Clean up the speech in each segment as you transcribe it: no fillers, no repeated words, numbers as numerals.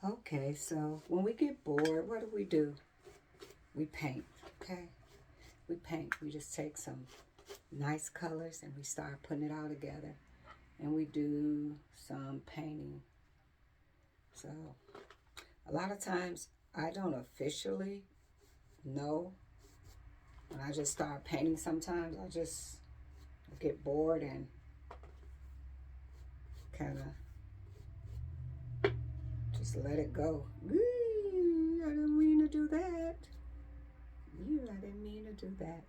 Okay, so when we get bored, what do? We paint, okay? We paint. We just take some nice colors and we start putting it all together. And we do some painting. So a lot of times I don't officially know when I just start painting. Sometimes I just get bored and kind of just let it go. I didn't mean to do that. I didn't mean to do that.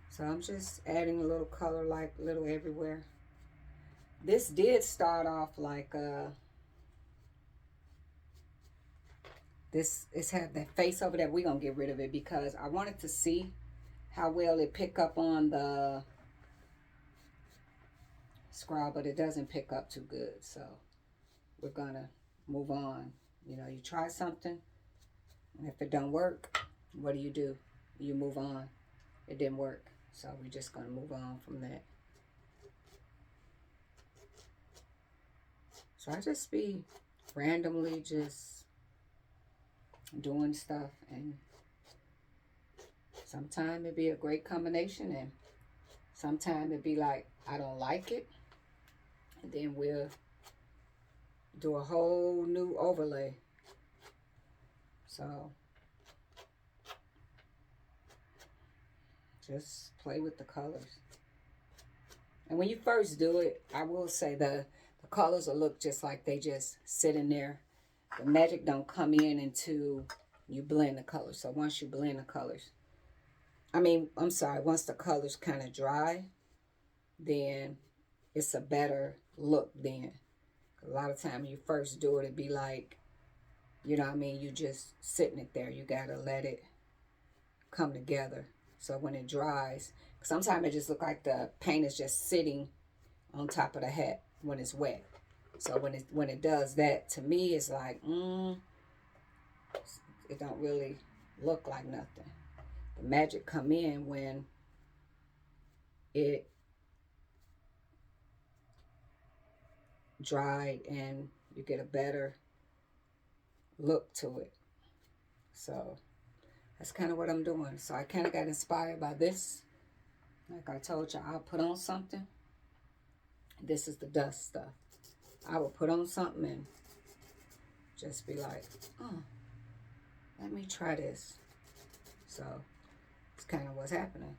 So I'm just adding a little color, like little everywhere. This did start off like it's had that face over there. We're gonna get rid of it because I wanted to see how well it pick up on the scrub, but it doesn't pick up too good. So we're gonna move on. You know, you try something, and if it don't work, what do? You move on. It didn't work, so we're just gonna move on from that. So I just be randomly just doing stuff, and sometimes it'd be a great combination, and sometimes it'd be like I don't like it, and then we'll do a whole new overlay. So just play with the colors. And when you first do it, I will say the colors will look just like they just sitting there. The magic don't come in until you blend the colors. So once you blend the colors, once the colors kind of dry, then it's a better look then. A lot of time you first do it, it'd be like, you know what I mean, you just sitting it there. You got to let it come together. So when it dries, sometimes it just look like the paint is just sitting on top of the hat when it's wet. So when it does that, to me, it's like, it don't really look like nothing. The magic come in when it dried and you get a better look to it. So that's kind of what I'm doing. So I kind of got inspired by this. Like I told you, I'll put on something. This is the dust stuff. I will put on something and just be like, oh, let me try this. So it's kind of what's happening.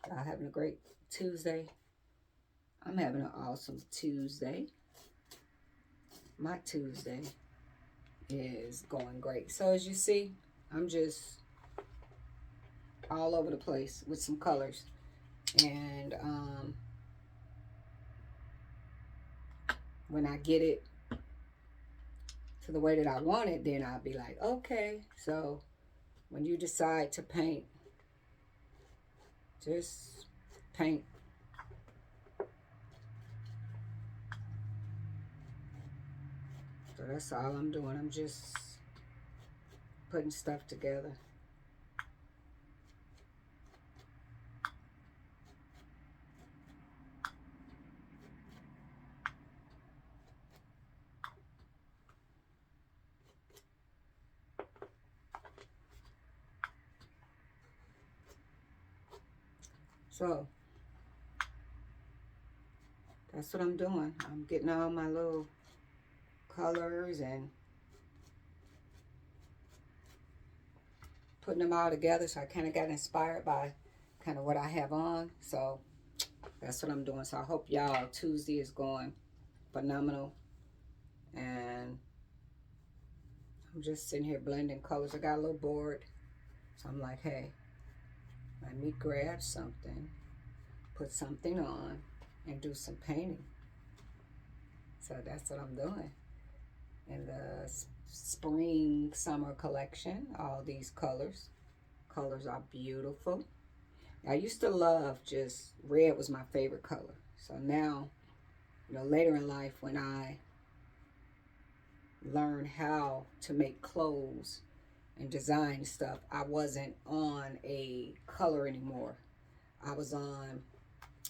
Y'all having a great Tuesday. I'm having an awesome Tuesday. My Tuesday is going great. So as you see, I'm just all over the place with some colors. And when I get it to the way that I want it, then I'll be like, okay. So when you decide to paint, just paint. So that's all I'm doing. I'm just putting stuff together. So that's what I'm doing. I'm getting all my little colors and putting them all together. So I kind of got inspired by kind of what I have on. So that's what I'm doing. So I hope y'all Tuesday is going phenomenal. And I'm just sitting here blending colors. I got a little bored. So I'm like, hey, let me grab something, put something on, and do some painting. So that's what I'm doing. In the spring summer collection, all these colors. Colors are beautiful. I used to love just red was my favorite color. So now, you know, later in life when I learn how to make clothes and design stuff, I wasn't on a color anymore. I was on,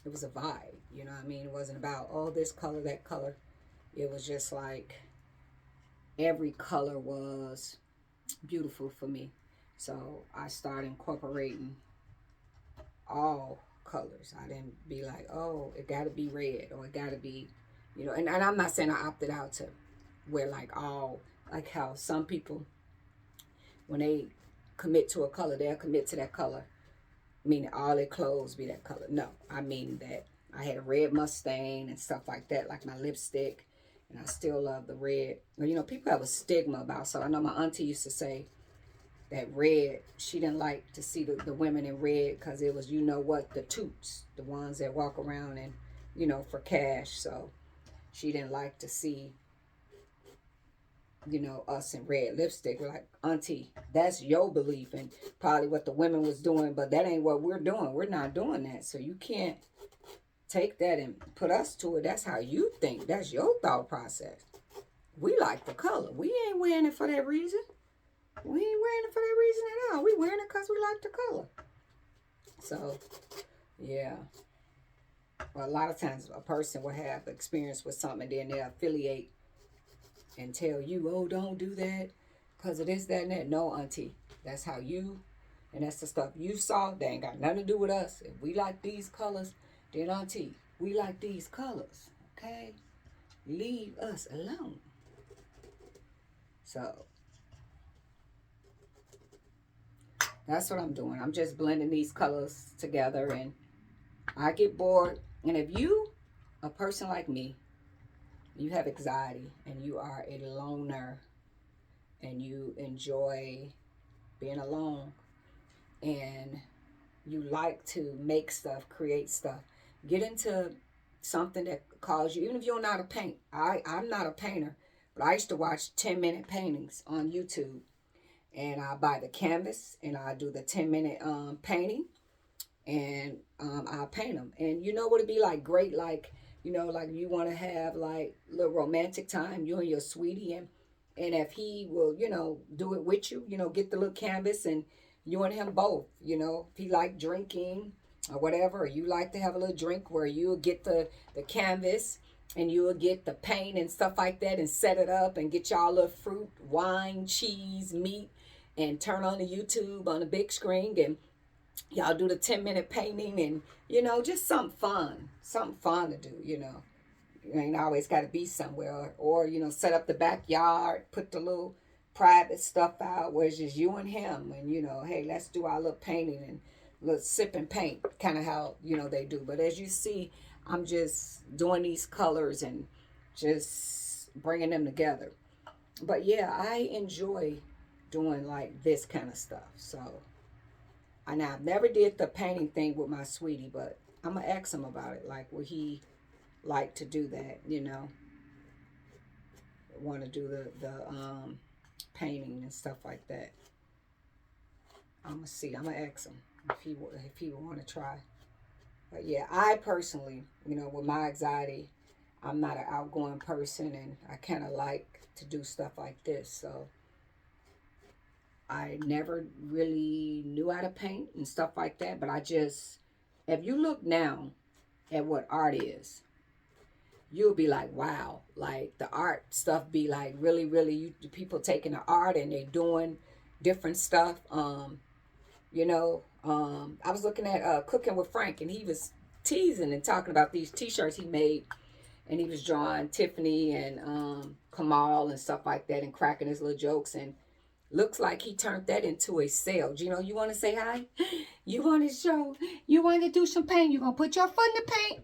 it was a vibe, you know what I mean? It wasn't about, oh, this color, that color. It was just like every color was beautiful for me. So I started incorporating all colors. I didn't be like, oh, it got to be red or it got to be, and I'm not saying I opted out to wear like all, like how some people, when they commit to a color, they'll commit to that color, meaning all their clothes be that color. No, I mean that I had a red Mustang and stuff like that, like my lipstick, and I still love the red. People have a stigma about, so I know my auntie used to say that red, she didn't like to see the women in red because it was, the toots, the ones that walk around and, for cash. So she didn't like to see, us in red lipstick. We're like, auntie, that's your belief and probably what the women was doing, but that ain't what we're doing. We're not doing that. So you can't take that and put us to it. That's how you think. That's your thought process. We like the color. We ain't wearing it for that reason. We ain't wearing it for that reason at all. We wearing it because we like the color. So, yeah. Well, a lot of times a person will have experience with something and then they'll affiliate and tell you, oh, don't do that because of this, that, and that. No, auntie. That's how you, and that's the stuff you saw. They ain't got nothing to do with us. If we like these colors, then auntie, we like these colors. Okay? Leave us alone. So, that's what I'm doing. I'm just blending these colors together and I get bored. And if you, a person like me, you have anxiety and you are a loner and you enjoy being alone and you like to make stuff, create stuff, get into something that calls you, even if you're not a paint. I'm not a painter, but I used to watch 10-minute paintings on YouTube. And I buy the canvas and I do the 10-minute painting and I'll paint them. And you know what it'd be like? Great, like, like you want to have like a little romantic time, you and your sweetie. And if he will, do it with you, get the little canvas and you and him both, if he like drinking or whatever, or you like to have a little drink where you'll get the canvas and you'll get the paint and stuff like that and set it up and get y'all a little fruit, wine, cheese, meat, and turn on the YouTube on the big screen and y'all do the 10-minute painting and, just something fun to do, You ain't always got to be somewhere or, set up the backyard, put the little private stuff out where it's just you and him and, hey, let's do our little painting and little sip and paint, kind of how, they do. But as you see, I'm just doing these colors and just bringing them together. But yeah, I enjoy doing like this kind of stuff. So, and I've never did the painting thing with my sweetie, but I'm gonna ask him about it. Like, would he like to do that? Want to do the painting and stuff like that. I'm gonna see. I'm gonna ask him if he would want to try. But yeah, I personally, with my anxiety, I'm not an outgoing person, and I kind of like to do stuff like this. So I never really knew how to paint and stuff like that. But if you look now at what art is, you'll be like, wow, like the art stuff be like really, really, people taking the art and they doing different stuff. I was looking at Cooking with Frank, and he was teasing and talking about these t-shirts he made, and he was drawing Tiffany and Kamal and stuff like that and cracking his little jokes, and looks like he turned that into a sale. You want to say hi? You want to show? You want to do some paint? You going to put your foot in the paint,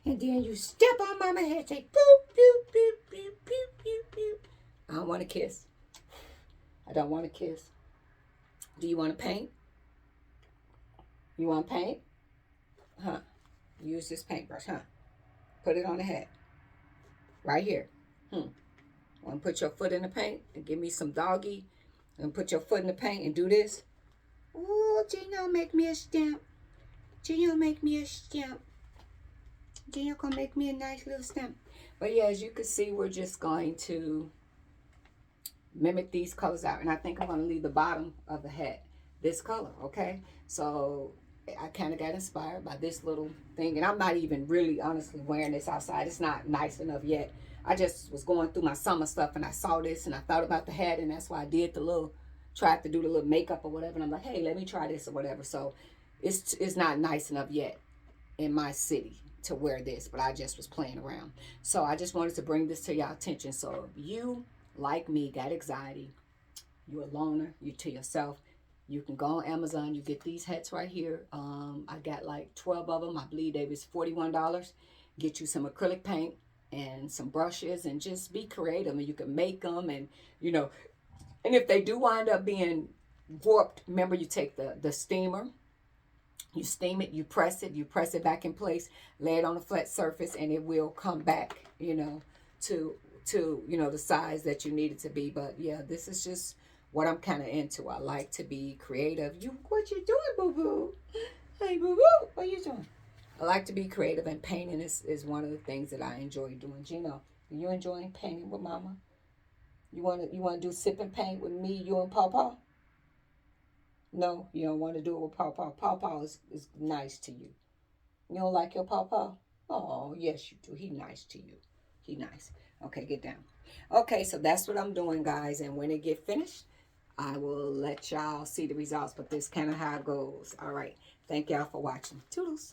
and then you step on mama's head, say boop, boop, boop, boop, boop, boop, boop. I don't want to kiss. I don't want to kiss. Do you want to paint? You want to paint? Huh? Use this paintbrush, huh? Put it on the head. Right here. Want to put your foot in the paint and give me some doggy and put your foot in the paint and do this? Oh, Gino, make me a stamp. Gino, make me a stamp. Gino gonna make me a nice little stamp. But yeah, as you can see, we're just going to mimic these colors out. And I think I'm going to leave the bottom of the hat this color, okay? So I kind of got inspired by this little thing. And I'm not even really honestly wearing this outside. It's not nice enough yet. I just was going through my summer stuff and I saw this and I thought about the hat, and that's why I did the little, tried to do the little makeup or whatever. And I'm like, hey, let me try this or whatever. So it's not nice enough yet in my city to wear this, but I just was playing around. So I just wanted to bring this to y'all attention. So if you, like me, got anxiety, you're a loner, you to yourself, you can go on Amazon. You get these hats right here. I got like 12 of them. I believe they was $41. Get you some acrylic paint and some brushes and just be creative. And you can make them, and you know, and if they do wind up being warped, remember you take the steamer, you steam it, you press it back in place, lay it on a flat surface, and it will come back, you know, to you know, the size that you need it to be. But yeah, this is just what I'm kind of into. I like to be creative. What you doing, boo-boo? Hey, boo-boo, what you doing? I like to be creative, and painting is one of the things that I enjoy doing. Gino, are you enjoying painting with Mama? You wanna do sip and paint with me, you and Pawpaw? No, you don't want to do it with Pawpaw. Pawpaw is nice to you. You don't like your Pawpaw? Oh, yes you do. He nice to you. He nice. Okay, get down. Okay, so that's what I'm doing, guys. And when it get finished, I will let y'all see the results. But this kind of how it goes. All right. Thank y'all for watching. Toodles.